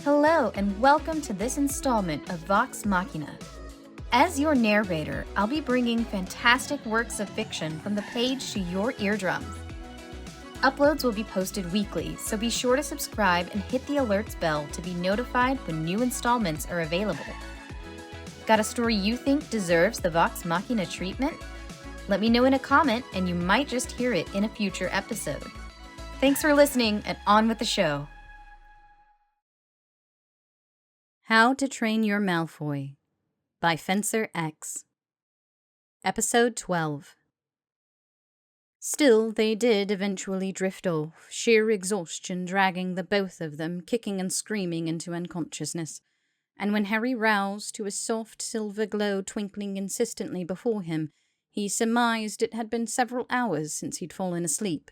Hello and welcome to this installment of Vox Machina. As your narrator, I'll be bringing fantastic works of fiction from the page to your eardrums. Uploads will be posted weekly, so be sure to subscribe and hit the alerts bell to be notified when new installments are available. Got a story you think deserves the Vox Machina treatment? Let me know in a comment and you might just hear it in a future episode. Thanks for listening and on with the show. How to Train Your Malfoy by Fencer X. Episode 12. Still, they did eventually drift off, sheer exhaustion dragging the both of them, kicking and screaming into unconsciousness. And when Harry roused to a soft silver glow twinkling insistently before him, he surmised it had been several hours since he'd fallen asleep.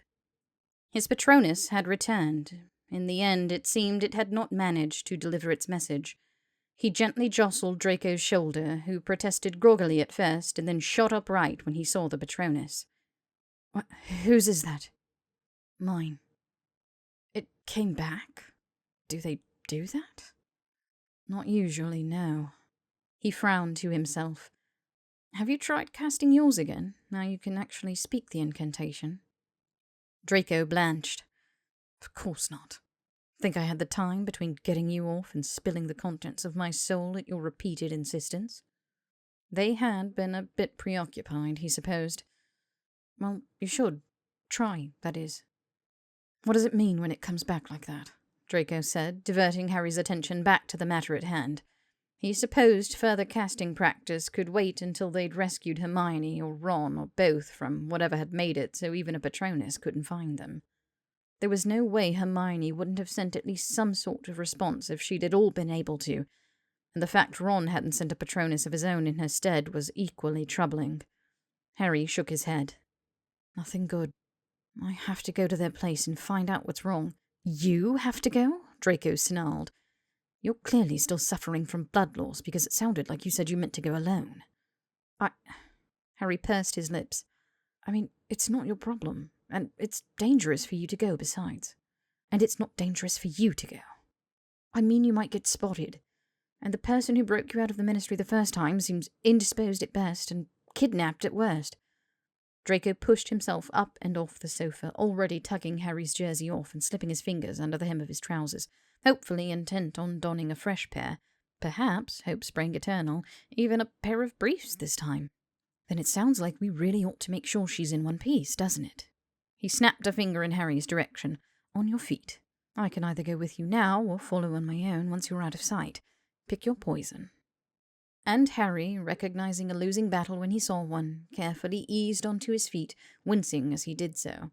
His Patronus had returned. In the end, it seemed it had not managed to deliver its message. He gently jostled Draco's shoulder, who protested groggily at first, and then shot upright when he saw the Patronus. Whose is that? Mine. It came back? Do they do that? Not usually, no. He frowned to himself. Have you tried casting yours again? Now you can actually speak the incantation. Draco blanched. Of course not. Think I had the time between getting you off and spilling the contents of my soul at your repeated insistence? They had been a bit preoccupied, he supposed. Well, you should. Try, that is. What does it mean when it comes back like that? Draco said, diverting Harry's attention back to the matter at hand. He supposed further casting practice could wait until they'd rescued Hermione or Ron or both from whatever had made it so even a Patronus couldn't find them. There was no way Hermione wouldn't have sent at least some sort of response if she'd at all been able to, and the fact Ron hadn't sent a Patronus of his own in her stead was equally troubling. Harry shook his head. Nothing good. I have to go to their place and find out what's wrong. You have to go? Draco snarled. You're clearly still suffering from blood loss because it sounded like you said you meant to go alone. Harry pursed his lips. I mean, it's not your problem. And it's dangerous for you to go, besides. And it's not dangerous for you to go. I mean, you might get spotted. And the person who broke you out of the ministry the first time seems indisposed at best and kidnapped at worst. Draco pushed himself up and off the sofa, already tugging Harry's jersey off and slipping his fingers under the hem of his trousers, hopefully intent on donning a fresh pair. Perhaps, hope sprang eternal, even a pair of briefs this time. Then it sounds like we really ought to make sure she's in one piece, doesn't it? He snapped a finger in Harry's direction. On your feet. I can either go with you now or follow on my own once you're out of sight. Pick your poison. And Harry, recognizing a losing battle when he saw one, carefully eased onto his feet, wincing as he did so.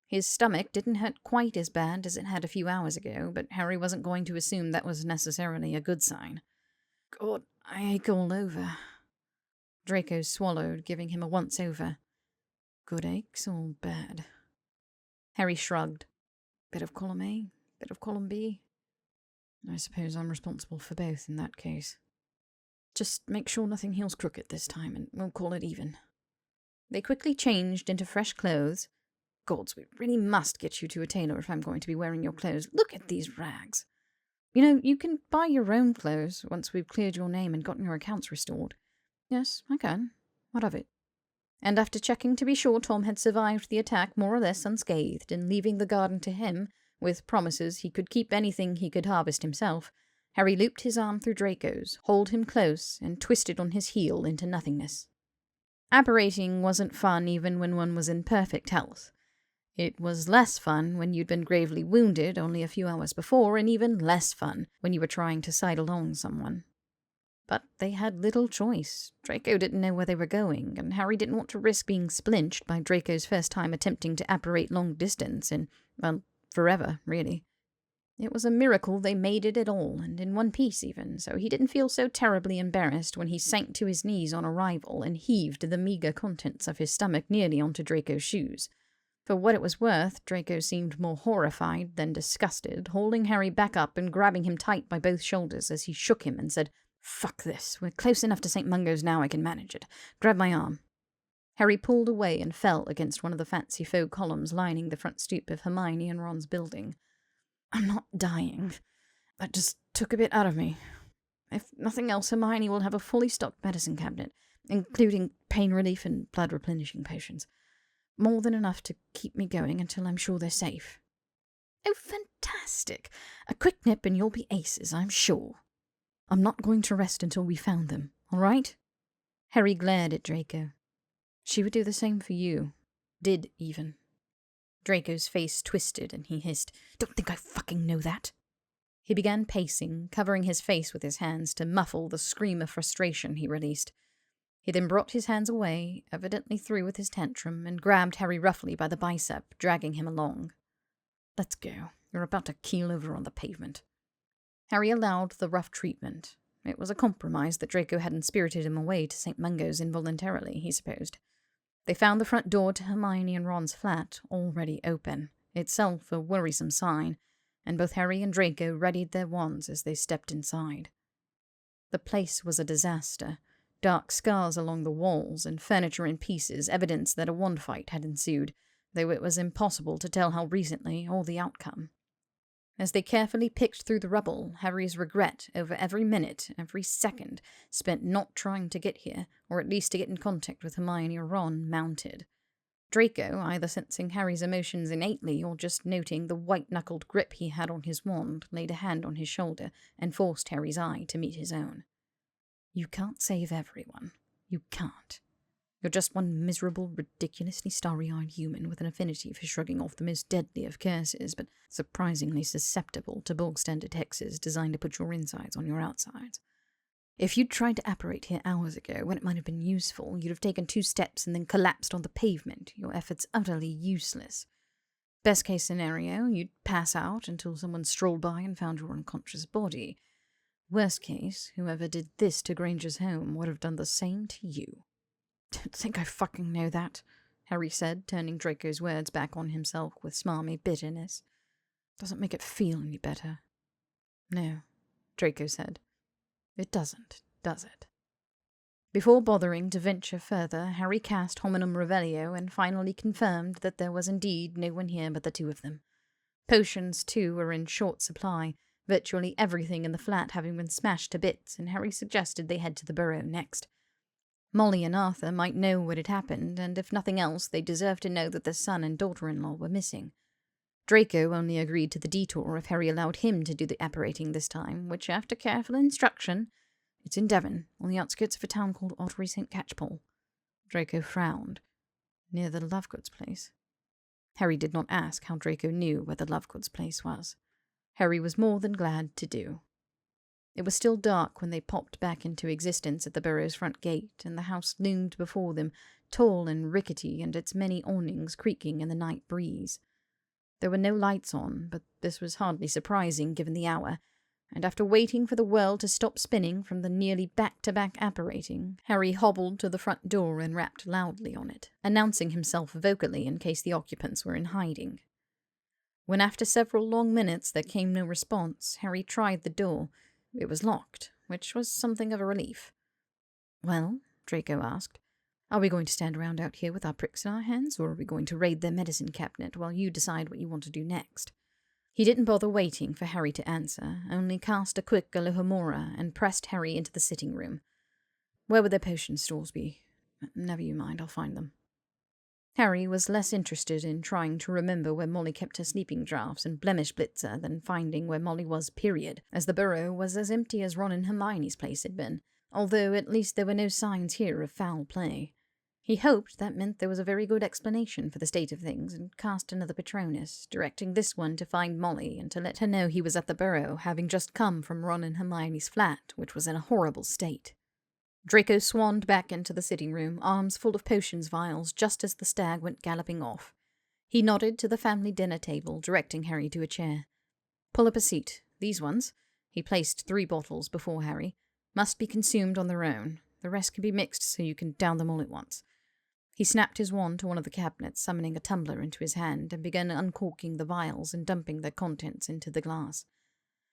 His stomach didn't hurt quite as bad as it had a few hours ago, but Harry wasn't going to assume that was necessarily a good sign. God, I ache all over. Draco swallowed, giving him a once-over. Good aches or bad? Harry shrugged. Bit of column A, bit of column B. I suppose I'm responsible for both in that case. Just make sure nothing heals crooked this time, and we'll call it even. They quickly changed into fresh clothes. Gods, we really must get you to a tailor if I'm going to be wearing your clothes. Look at these rags. You know, you can buy your own clothes once we've cleared your name and gotten your accounts restored. Yes, I can. What of it? And after checking to be sure Tom had survived the attack more or less unscathed and leaving the garden to him, with promises he could keep anything he could harvest himself, Harry looped his arm through Draco's, hauled him close, and twisted on his heel into nothingness. Apparating wasn't fun even when one was in perfect health. It was less fun when you'd been gravely wounded only a few hours before, and even less fun when you were trying to side along someone. But they had little choice. Draco didn't know where they were going, and Harry didn't want to risk being splinched by Draco's first time attempting to apparate long distance in, well, forever, really. It was a miracle they made it at all, and in one piece even, so he didn't feel so terribly embarrassed when he sank to his knees on arrival and heaved the meagre contents of his stomach nearly onto Draco's shoes. For what it was worth, Draco seemed more horrified than disgusted, holding Harry back up and grabbing him tight by both shoulders as he shook him and said, Fuck this. We're close enough to St. Mungo's now I can manage it. Grab my arm. Harry pulled away and fell against one of the fancy faux columns lining the front stoop of Hermione and Ron's building. I'm not dying. That just took a bit out of me. If nothing else, Hermione will have a fully stocked medicine cabinet, including pain relief and blood replenishing potions. More than enough to keep me going until I'm sure they're safe. Oh, fantastic! A quick nip and you'll be aces, I'm sure. I'm not going to rest until we found them, all right? Harry glared at Draco. She would do the same for you. Did, even. Draco's face twisted and he hissed, Don't think I fucking know that. He began pacing, covering his face with his hands to muffle the scream of frustration he released. He then brought his hands away, evidently through with his tantrum, and grabbed Harry roughly by the bicep, dragging him along. Let's go. You're about to keel over on the pavement. Harry allowed the rough treatment. It was a compromise that Draco hadn't spirited him away to St. Mungo's involuntarily, he supposed. They found the front door to Hermione and Ron's flat already open, itself a worrisome sign, and both Harry and Draco readied their wands as they stepped inside. The place was a disaster. Dark scars along the walls and furniture in pieces, evidence that a wand fight had ensued, though it was impossible to tell how recently or the outcome. As they carefully picked through the rubble, Harry's regret over every minute, every second, spent not trying to get here, or at least to get in contact with Hermione or Ron, mounted. Draco, either sensing Harry's emotions innately or just noting the white-knuckled grip he had on his wand, laid a hand on his shoulder and forced Harry's eye to meet his own. You can't save everyone. You can't. You're just one miserable, ridiculously starry-eyed human with an affinity for shrugging off the most deadly of curses, but surprisingly susceptible to bog-standard hexes designed to put your insides on your outsides. If you'd tried to apparate here hours ago, when it might have been useful, you'd have taken 2 steps and then collapsed on the pavement, your efforts utterly useless. Best case scenario, you'd pass out until someone strolled by and found your unconscious body. Worst case, whoever did this to Granger's home would have done the same to you. Don't think I fucking know that, Harry said, turning Draco's words back on himself with smarmy bitterness. Doesn't make it feel any better. No, Draco said. It doesn't, does it? Before bothering to venture further, Harry cast Hominum Revelio and finally confirmed that there was indeed no one here but the 2 of them. Potions, too, were in short supply, virtually everything in the flat having been smashed to bits, and Harry suggested they head to the burrow next. Molly and Arthur might know what had happened, and if nothing else, they deserved to know that their son and daughter-in-law were missing. Draco only agreed to the detour if Harry allowed him to do the apparating this time, which, after careful instruction, it's in Devon, on the outskirts of a town called Ottery St. Catchpole. Draco frowned. Near the Lovegoods place. Harry did not ask how Draco knew where the Lovegoods place was. Harry was more than glad to do. It was still dark when they popped back into existence at the burrow's front gate, and the house loomed before them, tall and rickety, and its many awnings creaking in the night breeze. There were no lights on, but this was hardly surprising given the hour, and after waiting for the world to stop spinning from the nearly back-to-back apparating, Harry hobbled to the front door and rapped loudly on it, announcing himself vocally in case the occupants were in hiding. When after several long minutes there came no response, Harry tried the door. It was locked, which was something of a relief. Well, Draco asked, are we going to stand around out here with our pricks in our hands, or are we going to raid their medicine cabinet while you decide what you want to do next? He didn't bother waiting for Harry to answer, only cast a quick Alohomora and pressed Harry into the sitting room. Where would their potion stores be? Never you mind, I'll find them. Harry was less interested in trying to remember where Molly kept her sleeping draughts and blemish blitzer than finding where Molly was, period, as the burrow was as empty as Ron and Hermione's place had been, although at least there were no signs here of foul play. He hoped that meant there was a very good explanation for the state of things, and cast another Patronus, directing this one to find Molly and to let her know he was at the burrow, having just come from Ron and Hermione's flat, which was in a horrible state. Draco swanned back into the sitting room, arms full of potions vials, just as the stag went galloping off. He nodded to the family dinner table, directing Harry to a chair. Pull up a seat. These ones, he placed 3 bottles before Harry, must be consumed on their own. The rest can be mixed so you can down them all at once. He snapped his wand to one of the cabinets, summoning a tumbler into his hand, and began uncorking the vials and dumping their contents into the glass.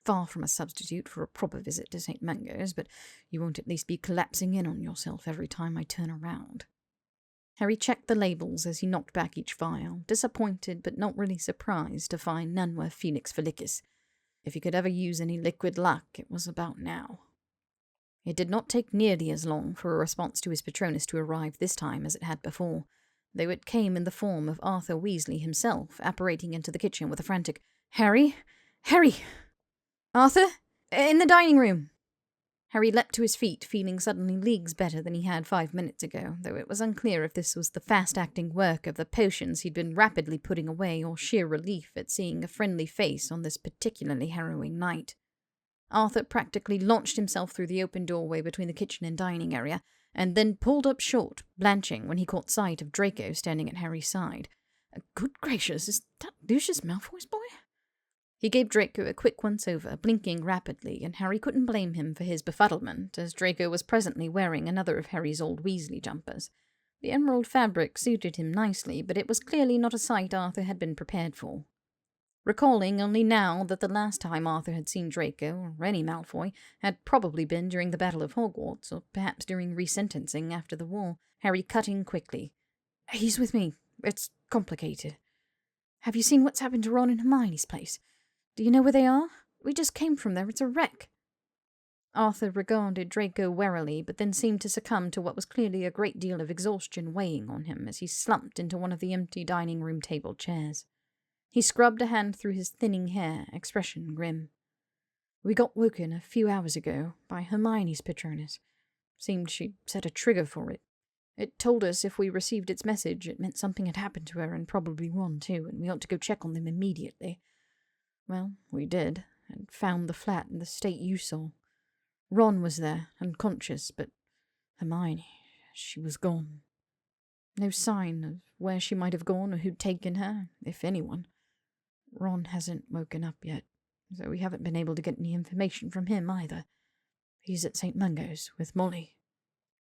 Far from a substitute for a proper visit to St. Mungo's, but you won't at least be collapsing in on yourself every time I turn around. Harry checked the labels as he knocked back each vial, disappointed but not really surprised to find none were Felix Felicus. If he could ever use any liquid luck, it was about now. It did not take nearly as long for a response to his Patronus to arrive this time as it had before, though it came in the form of Arthur Weasley himself, apparating into the kitchen with a frantic, "Harry! Harry! Arthur! In the dining room!" Harry leapt to his feet, feeling suddenly leagues better than he had 5 minutes ago, though it was unclear if this was the fast-acting work of the potions he'd been rapidly putting away or sheer relief at seeing a friendly face on this particularly harrowing night. Arthur practically launched himself through the open doorway between the kitchen and dining area, and then pulled up short, blanching when he caught sight of Draco standing at Harry's side. Good gracious, is that Lucius Malfoy's boy? He gave Draco a quick once-over, blinking rapidly, and Harry couldn't blame him for his befuddlement, as Draco was presently wearing another of Harry's old Weasley jumpers. The emerald fabric suited him nicely, but it was clearly not a sight Arthur had been prepared for. Recalling only now that the last time Arthur had seen Draco, or any Malfoy, had probably been during the Battle of Hogwarts, or perhaps during resentencing after the war, Harry cut in quickly. "He's with me. It's complicated. Have you seen what's happened to Ron and Hermione's place? Do you know where they are? We just came from there. It's a wreck." Arthur regarded Draco warily, but then seemed to succumb to what was clearly a great deal of exhaustion weighing on him as he slumped into one of the empty dining room table chairs. He scrubbed a hand through his thinning hair, expression grim. "We got woken a few hours ago by Hermione's Patronus. Seemed she'd set a trigger for it. It told us if we received its message, it meant something had happened to her and probably Ron too, and we ought to go check on them immediately. Well, we did, and found the flat in the state you saw. Ron was there, unconscious, but Hermione, she was gone. No sign of where she might have gone or who'd taken her, if anyone. Ron hasn't woken up yet, so we haven't been able to get any information from him either. He's at St. Mungo's with Molly.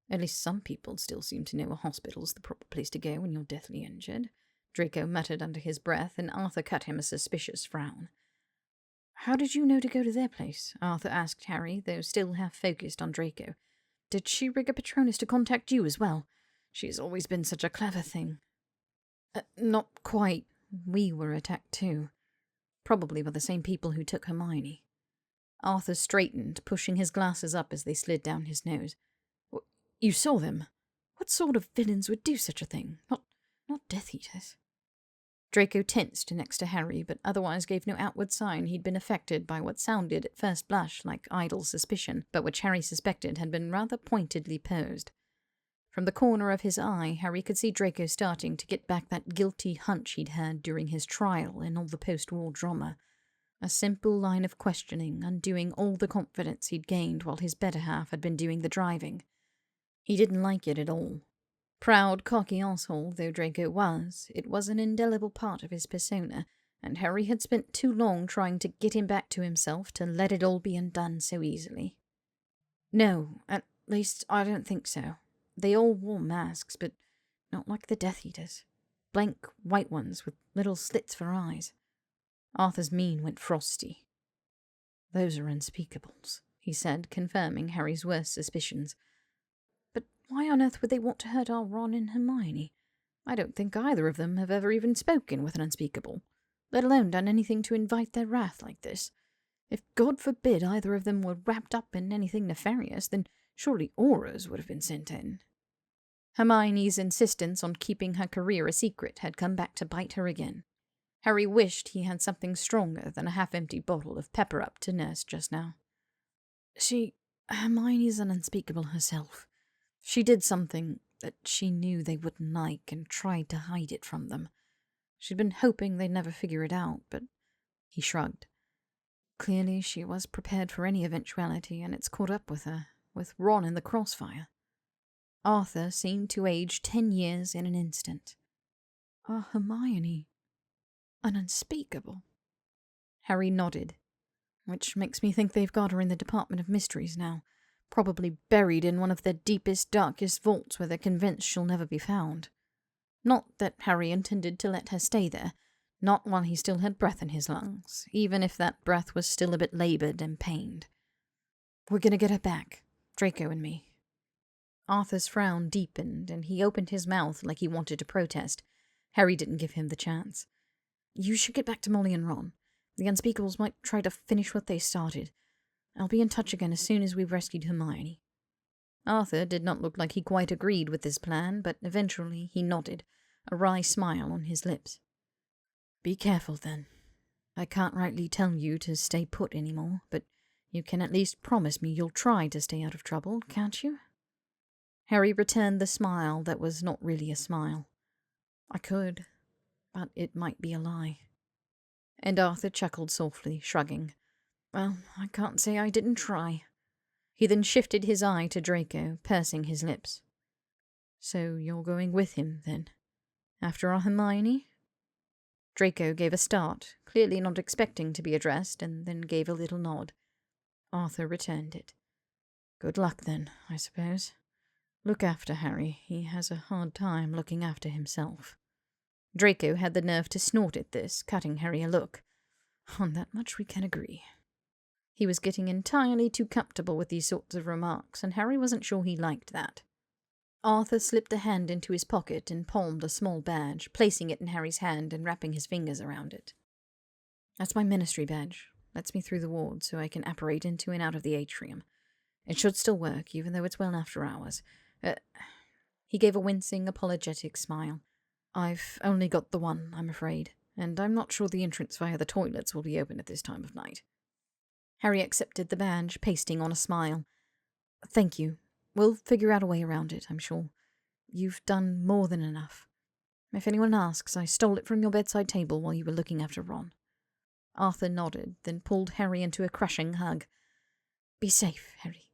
At least some people still seem to know a hospital's the proper place to go when you're deathly injured," Draco muttered under his breath, and Arthur cut him a suspicious frown. "How did you know to go to their place?" Arthur asked Harry, though still half focused on Draco. "Did she rig a Patronus to contact you as well? She's always been such a clever thing." Not quite. We were attacked too. Probably by the same people who took Hermione." Arthur straightened, pushing his glasses up as they slid down his nose. "You saw them? What sort of villains would do such a thing? Not Death Eaters?" Draco tensed next to Harry, but otherwise gave no outward sign he'd been affected by what sounded at first blush like idle suspicion, but which Harry suspected had been rather pointedly posed. From the corner of his eye, Harry could see Draco starting to get back that guilty hunch he'd had during his trial in all the post-war drama. A simple line of questioning, undoing all the confidence he'd gained while his better half had been doing the driving. He didn't like it at all. Proud, cocky arsehole though Draco was, it was an indelible part of his persona, and Harry had spent too long trying to get him back to himself to let it all be undone so easily. "No, at least I don't think so. They all wore masks, but not like the Death Eaters. Blank white ones with little slits for eyes." Arthur's mien went frosty. "Those are unspeakables," he said, confirming Harry's worst suspicions. "But why on earth would they want to hurt our Ron and Hermione? I don't think either of them have ever even spoken with an unspeakable, let alone done anything to invite their wrath like this. If God forbid either of them were wrapped up in anything nefarious, then surely auras would have been sent in." Hermione's insistence on keeping her career a secret had come back to bite her again. Harry wished he had something stronger than a half-empty bottle of pepper-up to nurse just now. Hermione's an unspeakable herself. She did something that she knew they wouldn't like and tried to hide it from them. She'd been hoping they'd never figure it out, but he shrugged. Clearly she was prepared for any eventuality, and it's caught up with her, with Ron in the crossfire. Arthur seemed to age 10 years in an instant. Hermione an unspeakable?" Harry nodded. "Which makes me think they've got her in the Department of Mysteries now, probably buried in one of their deepest, darkest vaults where they're convinced she'll never be found. Not that Harry intended to let her stay there, not while he still had breath in his lungs, even if that breath was still a bit laboured and pained. We're going to get her back, Draco and me." Arthur's frown deepened, and he opened his mouth like he wanted to protest. Harry didn't give him the chance. "You should get back to Molly and Ron. The Unspeakables might try to finish what they started. I'll be in touch again as soon as we've rescued Hermione." Arthur did not look like he quite agreed with this plan, but eventually he nodded, a wry smile on his lips. "Be careful, then. I can't rightly tell you to stay put anymore, but you can at least promise me you'll try to stay out of trouble, can't you?" Harry returned the smile that was not really a smile. "I could, but it might be a lie." And Arthur chuckled softly, shrugging. "Well, I can't say I didn't try." He then shifted his eye to Draco, pursing his lips. "So you're going with him, then? After our Hermione?" Draco gave a start, clearly not expecting to be addressed, and then gave a little nod. Arthur returned it. "Good luck, then, I suppose. Look after Harry. He has a hard time looking after himself." Draco had the nerve to snort at this, cutting Harry a look. On that much we can agree. He was getting entirely too comfortable with these sorts of remarks, and Harry wasn't sure he liked that. Arthur slipped a hand into his pocket and palmed a small badge, placing it in Harry's hand and wrapping his fingers around it. "That's my ministry badge. Lets me through the ward so I can apparate into and out of the atrium. It should still work, even though it's well after hours." He gave a wincing, apologetic smile. "I've only got the one, I'm afraid, and I'm not sure the entrance via the toilets will be open at this time of night." Harry accepted the badge, pasting on a smile. "Thank you. We'll figure out a way around it, I'm sure. You've done more than enough. If anyone asks, I stole it from your bedside table while you were looking after Ron." Arthur nodded, then pulled Harry into a crushing hug. "Be safe, Harry.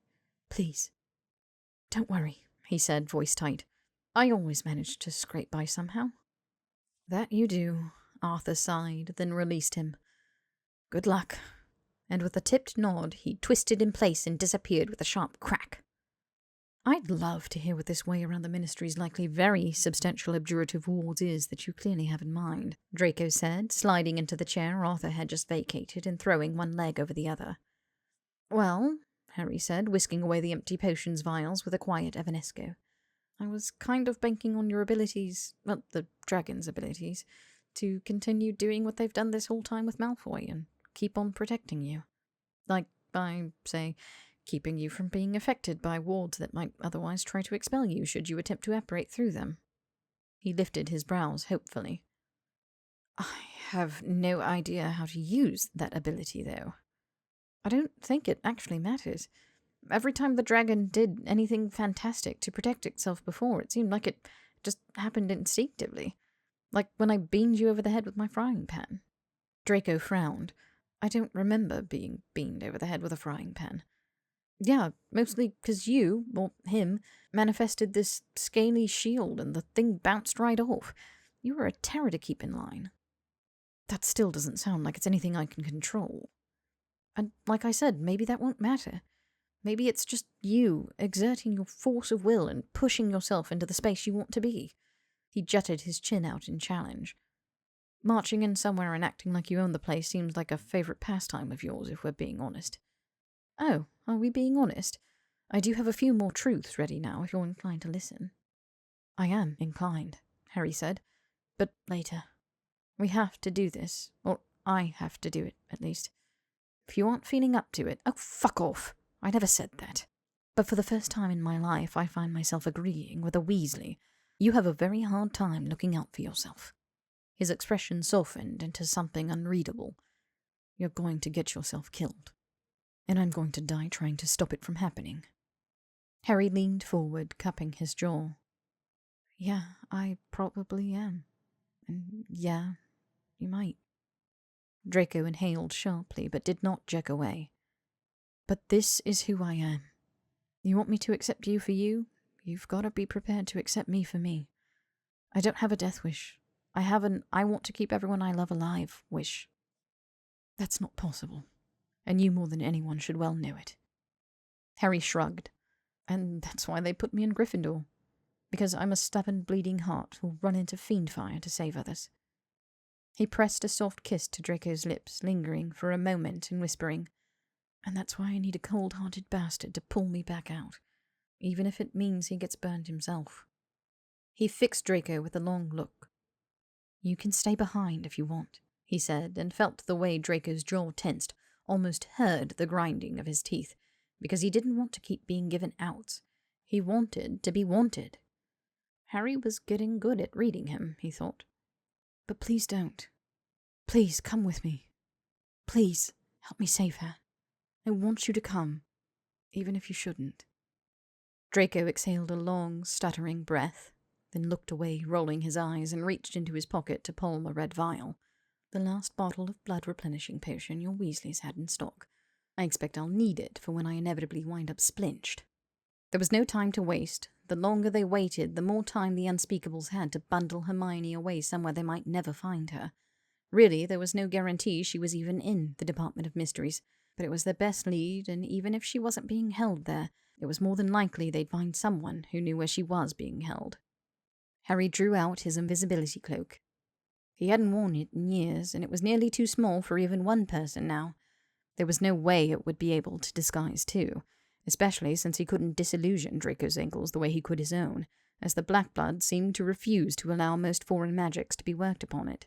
Please." "Don't worry," he said, voice tight. "I always manage to scrape by somehow." "That you do," Arthur sighed, then released him. "Good luck." And with a tipped nod, he twisted in place and disappeared with a sharp crack. "I'd love to hear what this way around the Ministry's likely very substantial abjurative wards is that you clearly have in mind," Draco said, sliding into the chair Arthur had just vacated and throwing one leg over the other. "Well," Harry said, whisking away the empty potions vials with a quiet Evanesco, "I was kind of banking on your abilities, well, the dragon's abilities, to continue doing what they've done this whole time with Malfoy and keep on protecting you. Like, by, say, keeping you from being affected by wards that might otherwise try to expel you should you attempt to apparate through them." He lifted his brows hopefully. "I have no idea how to use that ability, though. I don't think it actually matters. Every time the dragon did anything fantastic to protect itself before, it seemed like it just happened instinctively. Like when I beamed you over the head with my frying pan." Draco frowned. "I don't remember being beamed over the head with a frying pan." "Yeah, mostly because you, or him, manifested this scaly shield and the thing bounced right off. You were a terror to keep in line." "That still doesn't sound like it's anything I can control. And like I said, maybe that won't matter. Maybe it's just you exerting your force of will and pushing yourself into the space you want to be." He jutted his chin out in challenge. "Marching in somewhere and acting like you own the place seems like a favorite pastime of yours, if we're being honest." "Oh, are we being honest? I do have a few more truths ready now, if you're inclined to listen." "I am inclined," Harry said. "But later. We have to do this, or I have to do it, at least. If you aren't feeling up to it—" "Oh, fuck off! I never said that. But for the first time in my life, I find myself agreeing with a Weasley. You have a very hard time looking out for yourself." His expression softened into something unreadable. "You're going to get yourself killed. And I'm going to die trying to stop it from happening." Harry leaned forward, cupping his jaw. "Yeah, I probably am. And yeah, you might." Draco inhaled sharply, but did not jerk away. "But this is who I am. You want me to accept you for you? You've got to be prepared to accept me for me. I don't have a death wish. I have an I want to keep everyone I love alive wish. That's not possible. And you more than anyone should well know it." Harry shrugged. "And that's why they put me in Gryffindor. Because I'm a stubborn, bleeding heart who'll run into fiend fire to save others." He pressed a soft kiss to Draco's lips, lingering for a moment and whispering, "And that's why I need a cold-hearted bastard to pull me back out, even if it means he gets burned himself." He fixed Draco with a long look. "You can stay behind if you want," he said, and felt the way Draco's jaw tensed, almost heard the grinding of his teeth, because he didn't want to keep being given outs. He wanted to be wanted. Harry was getting good at reading him, he thought. But please don't. Please come with me. Please help me save her. I want you to come, even if you shouldn't. Draco exhaled a long, stuttering breath, then looked away, rolling his eyes, and reached into his pocket to pull a red vial. The last bottle of blood-replenishing potion your Weasleys had in stock. I expect I'll need it for when I inevitably wind up splinched. There was no time to waste. The longer they waited, the more time the Unspeakables had to bundle Hermione away somewhere they might never find her. Really, there was no guarantee she was even in the Department of Mysteries, but it was their best lead, and even if she wasn't being held there, it was more than likely they'd find someone who knew where she was being held. Harry drew out his invisibility cloak. He hadn't worn it in years, and it was nearly too small for even one person now. There was no way it would be able to disguise two, especially since he couldn't disillusion Draco's ankles the way he could his own, as the black blood seemed to refuse to allow most foreign magics to be worked upon it.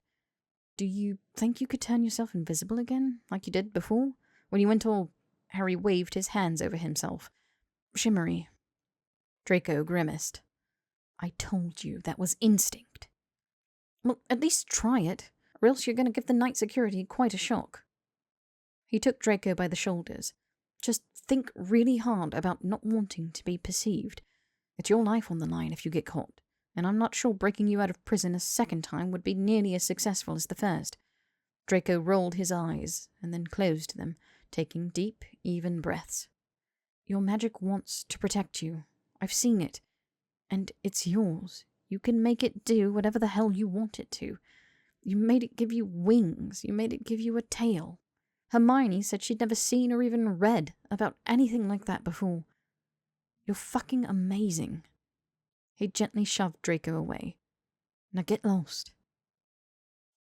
Do you think you could turn yourself invisible again, like you did before? When you went all... Harry waved his hands over himself. Shimmery. Draco grimaced. I told you that was instinct. Well, at least try it, or else you're going to give the night security quite a shock. He took Draco by the shoulders. Just think really hard about not wanting to be perceived. It's your life on the line if you get caught, and I'm not sure breaking you out of prison a second time would be nearly as successful as the first. Draco rolled his eyes, and then closed them, taking deep, even breaths. Your magic wants to protect you. I've seen it. And it's yours. You can make it do whatever the hell you want it to. You made it give you wings. You made it give you a tail. Hermione said she'd never seen or even read about anything like that before. You're fucking amazing. He gently shoved Draco away. Now get lost.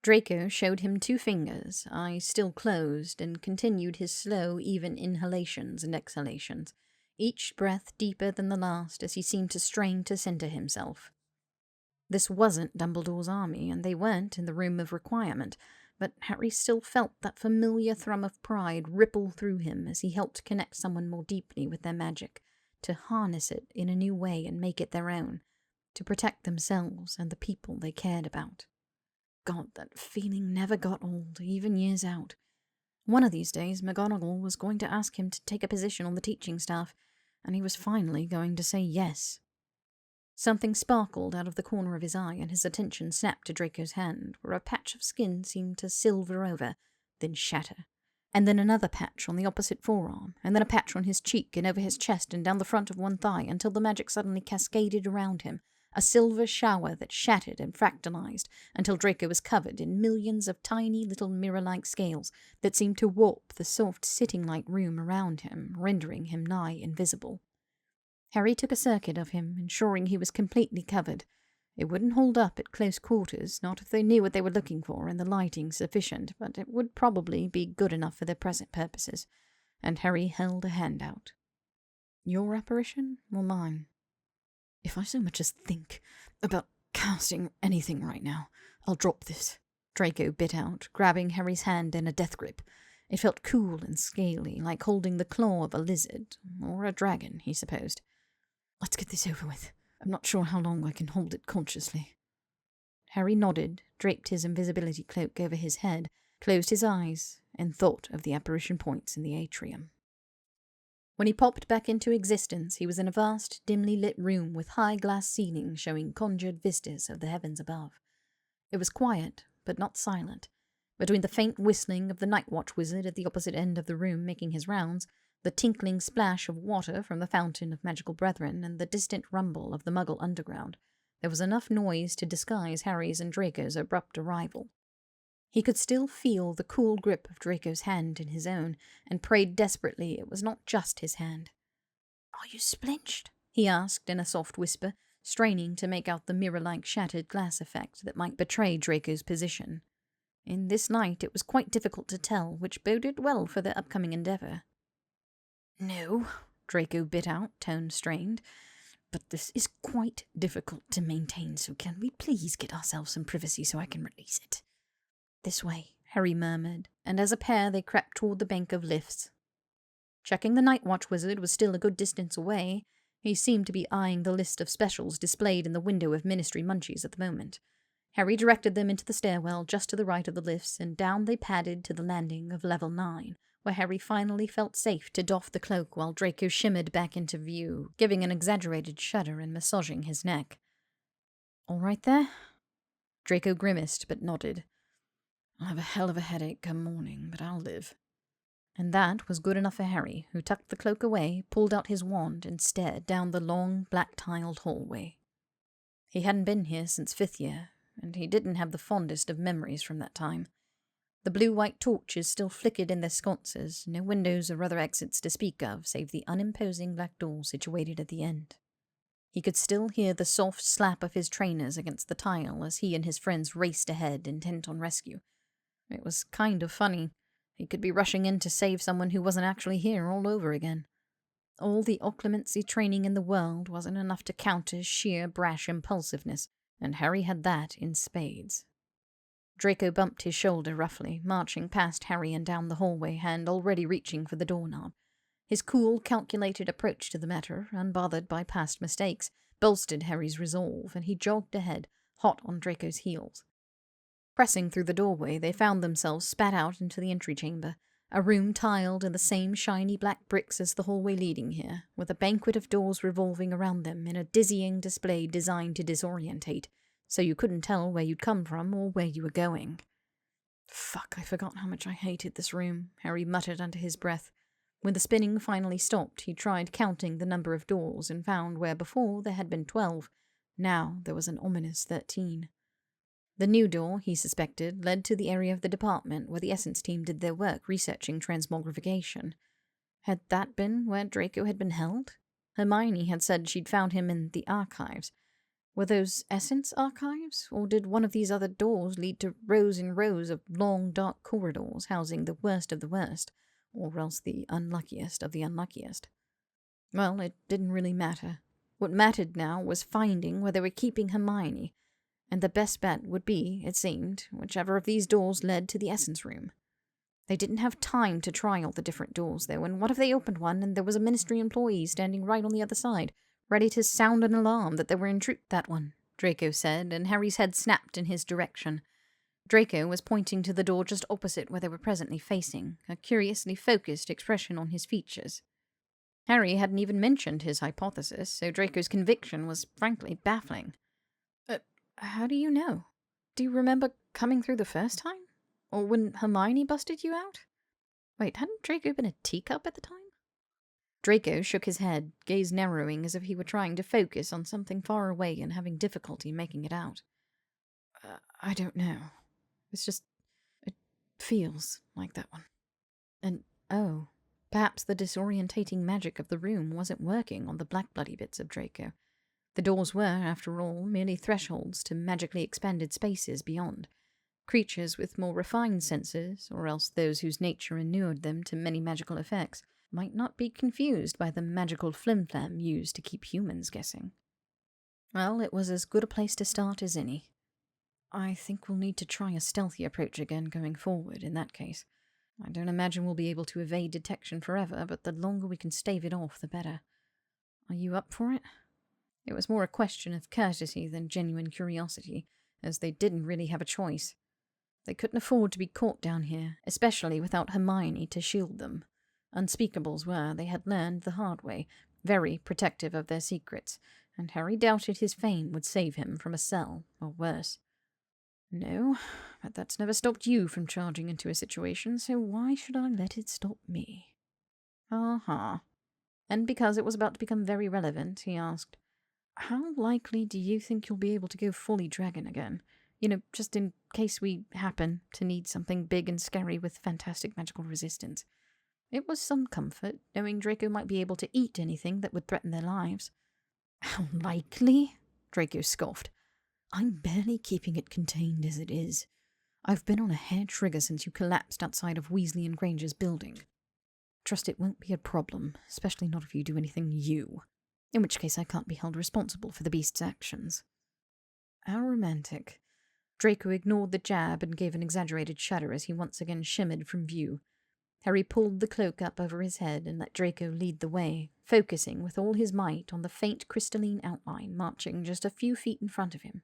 Draco showed him 2 fingers, eyes still closed, and continued his slow, even inhalations and exhalations, each breath deeper than the last as he seemed to strain to center himself. This wasn't Dumbledore's army, and they weren't in the room of requirement, but Harry still felt that familiar thrum of pride ripple through him as he helped connect someone more deeply with their magic, to harness it in a new way and make it their own, to protect themselves and the people they cared about. God, that feeling never got old, even years out. One of these days, McGonagall was going to ask him to take a position on the teaching staff, and he was finally going to say yes. Something sparkled out of the corner of his eye, and his attention snapped to Draco's hand, where a patch of skin seemed to silver over, then shatter. And then another patch on the opposite forearm, and then a patch on his cheek and over his chest and down the front of one thigh, until the magic suddenly cascaded around him, a silver shower that shattered and fractalized, until Draco was covered in millions of tiny little mirror-like scales that seemed to warp the soft sitting-like room around him, rendering him nigh invisible. Harry took a circuit of him, ensuring he was completely covered. It wouldn't hold up at close quarters, not if they knew what they were looking for and the lighting sufficient, but it would probably be good enough for their present purposes, and Harry held a hand out. Your apparition or mine? If I so much as think about casting anything right now, I'll drop this, Draco bit out, grabbing Harry's hand in a death grip. It felt cool and scaly, like holding the claw of a lizard, or a dragon, he supposed. Let's get this over with. I'm not sure how long I can hold it consciously. Harry nodded, draped his invisibility cloak over his head, closed his eyes, and thought of the apparition points in the atrium. When he popped back into existence, he was in a vast, dimly lit room with high glass ceilings showing conjured vistas of the heavens above. It was quiet, but not silent. Between the faint whistling of the Night Watch wizard at the opposite end of the room making his rounds, the tinkling splash of water from the Fountain of Magical Brethren, and the distant rumble of the Muggle underground, there was enough noise to disguise Harry's and Draco's abrupt arrival. He could still feel the cool grip of Draco's hand in his own, and prayed desperately it was not just his hand. "Are you splinched?" he asked in a soft whisper, straining to make out the mirror-like shattered glass effect that might betray Draco's position. In this light it was quite difficult to tell, which boded well for their upcoming endeavour. "No," Draco bit out, tone strained, "but this is quite difficult to maintain, so can we please get ourselves some privacy so I can release it?" "This way," Harry murmured, and as a pair they crept toward the bank of lifts. Checking the Night Watch wizard was still a good distance away. He seemed to be eyeing the list of specials displayed in the window of Ministry Munchies at the moment. Harry directed them into the stairwell just to the right of the lifts, and down they padded to the landing of level 9, where Harry finally felt safe to doff the cloak while Draco shimmered back into view, giving an exaggerated shudder and massaging his neck. "All right there?" Draco grimaced but nodded. "I'll have a hell of a headache come morning, but I'll live." And that was good enough for Harry, who tucked the cloak away, pulled out his wand, and stared down the long, black-tiled hallway. He hadn't been here since 5th year, and he didn't have the fondest of memories from that time. The blue-white torches still flickered in their sconces, no windows or other exits to speak of, save the unimposing black door situated at the end. He could still hear the soft slap of his trainers against the tile as he and his friends raced ahead, intent on rescue. It was kind of funny. He could be rushing in to save someone who wasn't actually here all over again. All the occlumency training in the world wasn't enough to counter sheer brash impulsiveness, and Harry had that in spades. Draco bumped his shoulder roughly, marching past Harry and down the hallway, hand already reaching for the doorknob. His cool, calculated approach to the matter, unbothered by past mistakes, bolstered Harry's resolve, and he jogged ahead, hot on Draco's heels. Pressing through the doorway, they found themselves spat out into the entry chamber, a room tiled in the same shiny black bricks as the hallway leading here, with a banquet of doors revolving around them in a dizzying display designed to disorientate, so you couldn't tell where you'd come from or where you were going. "Fuck, I forgot how much I hated this room," Harry muttered under his breath. When the spinning finally stopped, he tried counting the number of doors and found where before there had been 12, now there was an ominous 13. The new door, he suspected, led to the area of the department where the Essence team did their work researching transmogrification. Had that been where Draco had been held? Hermione had said she'd found him in the archives. Were those Essence archives, or did one of these other doors lead to rows and rows of long, dark corridors housing the worst of the worst, or else the unluckiest of the unluckiest? Well, it didn't really matter. What mattered now was finding where they were keeping Hermione, and the best bet would be, it seemed, whichever of these doors led to the Essence Room. They didn't have time to try all the different doors, though, and what if they opened one and there was a Ministry employee standing right on the other side, ready to sound an alarm that they were in truth that one, Draco said, and Harry's head snapped in his direction. Draco was pointing to the door just opposite where they were presently facing, a curiously focused expression on his features. Harry hadn't even mentioned his hypothesis, so Draco's conviction was frankly baffling. How do you know? Do you remember coming through the first time? Or when Hermione busted you out? Wait, hadn't Draco been a teacup at the time? Draco shook his head, gaze narrowing as if he were trying to focus on something far away and having difficulty making it out. I don't know. It feels like that one. And, perhaps the disorientating magic of the room wasn't working on the black bloody bits of Draco. The doors were, after all, merely thresholds to magically expanded spaces beyond. Creatures with more refined senses, or else those whose nature inured them to many magical effects, might not be confused by the magical flim-flam used to keep humans guessing. Well, it was as good a place to start as any. I think we'll need to try a stealthy approach again going forward, in that case. I don't imagine we'll be able to evade detection forever, but the longer we can stave it off, the better. Are you up for it? It was more a question of courtesy than genuine curiosity, as they didn't really have a choice. They couldn't afford to be caught down here, especially without Hermione to shield them. Unspeakables were, they had learned the hard way, very protective of their secrets, and Harry doubted his fame would save him from a cell, or worse. No, but that's never stopped you from charging into a situation, so why should I let it stop me? And because it was about to become very relevant, he asked, how likely do you think you'll be able to go fully dragon again? Just in case we happen to need something big and scary with fantastic magical resistance. It was some comfort, knowing Draco might be able to eat anything that would threaten their lives. How likely? Draco scoffed. I'm barely keeping it contained as it is. I've been on a hair trigger since you collapsed outside of Weasley and Granger's building. Trust it won't be a problem, especially not if you do anything you. In which case I can't be held responsible for the beast's actions. How romantic. Draco ignored the jab and gave an exaggerated shudder as he once again shimmered from view. Harry pulled the cloak up over his head and let Draco lead the way, focusing with all his might on the faint crystalline outline marching just a few feet in front of him.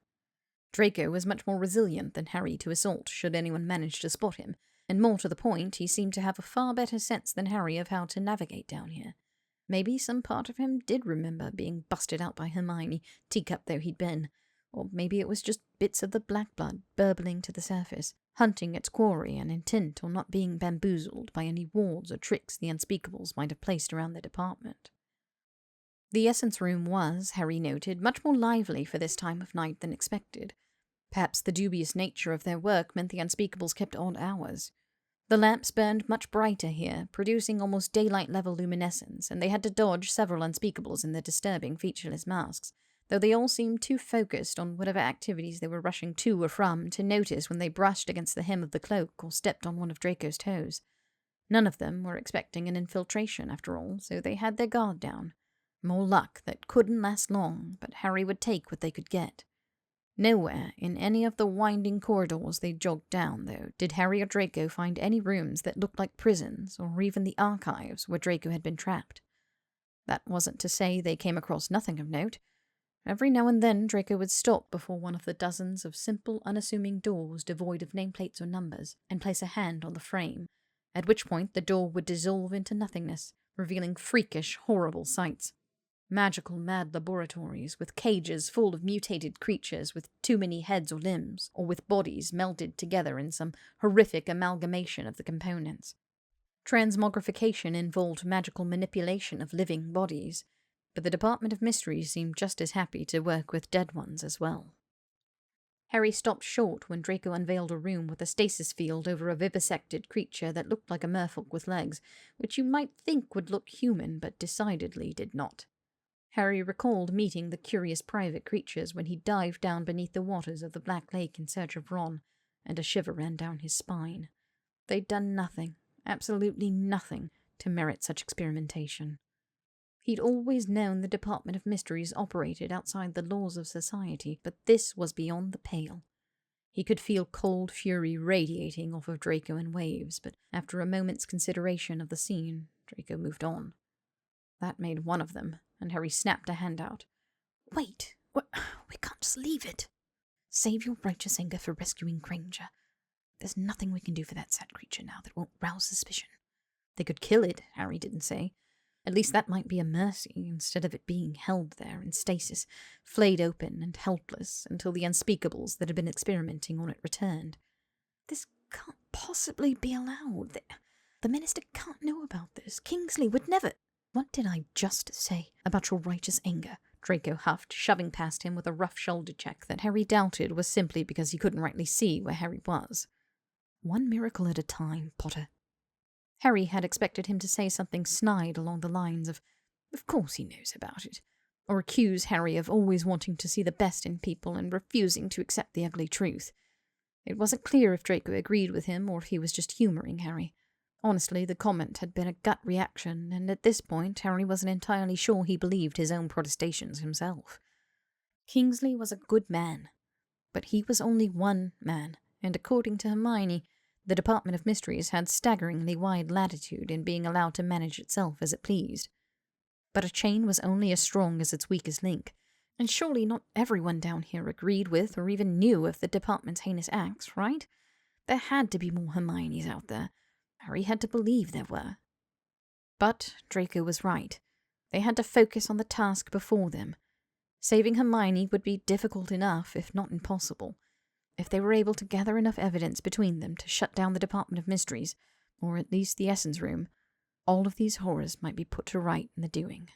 Draco was much more resilient than Harry to assault should anyone manage to spot him, and more to the point, he seemed to have a far better sense than Harry of how to navigate down here. Maybe some part of him did remember being busted out by Hermione, teacup though he'd been, or maybe it was just bits of the black blood burbling to the surface, hunting its quarry and intent on not being bamboozled by any wards or tricks the Unspeakables might have placed around their department. The essence room was, Harry noted, much more lively for this time of night than expected. Perhaps the dubious nature of their work meant the Unspeakables kept odd hours. The lamps burned much brighter here, producing almost daylight-level luminescence, and they had to dodge several Unspeakables in their disturbing featureless masks, though they all seemed too focused on whatever activities they were rushing to or from to notice when they brushed against the hem of the cloak or stepped on one of Draco's toes. None of them were expecting an infiltration, after all, so they had their guard down. More luck that couldn't last long, but Harry would take what they could get. Nowhere in any of the winding corridors they jogged down, though, did Harry or Draco find any rooms that looked like prisons or even the archives where Draco had been trapped. That wasn't to say they came across nothing of note. Every now and then Draco would stop before one of the dozens of simple, unassuming doors devoid of nameplates or numbers and place a hand on the frame, at which point the door would dissolve into nothingness, revealing freakish, horrible sights. Magical mad laboratories with cages full of mutated creatures with too many heads or limbs, or with bodies melded together in some horrific amalgamation of the components. Transmogrification involved magical manipulation of living bodies, but the Department of Mysteries seemed just as happy to work with dead ones as well. Harry stopped short when Draco unveiled a room with a stasis field over a vivisected creature that looked like a merfolk with legs, which you might think would look human but decidedly did not. Harry recalled meeting the curious private creatures when he dived down beneath the waters of the Black Lake in search of Ron, and a shiver ran down his spine. They'd done nothing, absolutely nothing, to merit such experimentation. He'd always known the Department of Mysteries operated outside the laws of society, but this was beyond the pale. He could feel cold fury radiating off of Draco in waves, but after a moment's consideration of the scene, Draco moved on. That made one of them, and Harry snapped a hand out. "Wait, we can't just leave it. Save your righteous anger for rescuing Granger. There's nothing we can do for that sad creature now that won't rouse suspicion. They could kill it, Harry didn't say. At least that might be a mercy, instead of it being held there in stasis, flayed open and helpless until the Unspeakables that had been experimenting on it returned. This can't possibly be allowed. The Minister can't know about this. Kingsley would never—" "What did I just say about your righteous anger?" Draco huffed, shoving past him with a rough shoulder check that Harry doubted was simply because he couldn't rightly see where Harry was. "One miracle at a time, Potter." Harry had expected him to say something snide along the lines of course he knows about it, or accuse Harry of always wanting to see the best in people and refusing to accept the ugly truth. It wasn't clear if Draco agreed with him or if he was just humouring Harry. Honestly, the comment had been a gut reaction, and at this point Harry wasn't entirely sure he believed his own protestations himself. Kingsley was a good man, but he was only one man, and according to Hermione, the Department of Mysteries had staggeringly wide latitude in being allowed to manage itself as it pleased. But a chain was only as strong as its weakest link, and surely not everyone down here agreed with or even knew of the department's heinous acts, right? There had to be more Hermiones out there. Harry had to believe there were. But Draco was right. They had to focus on the task before them. Saving Hermione would be difficult enough, if not impossible. If they were able to gather enough evidence between them to shut down the Department of Mysteries, or at least the Essence Room, all of these horrors might be put to right in the doing.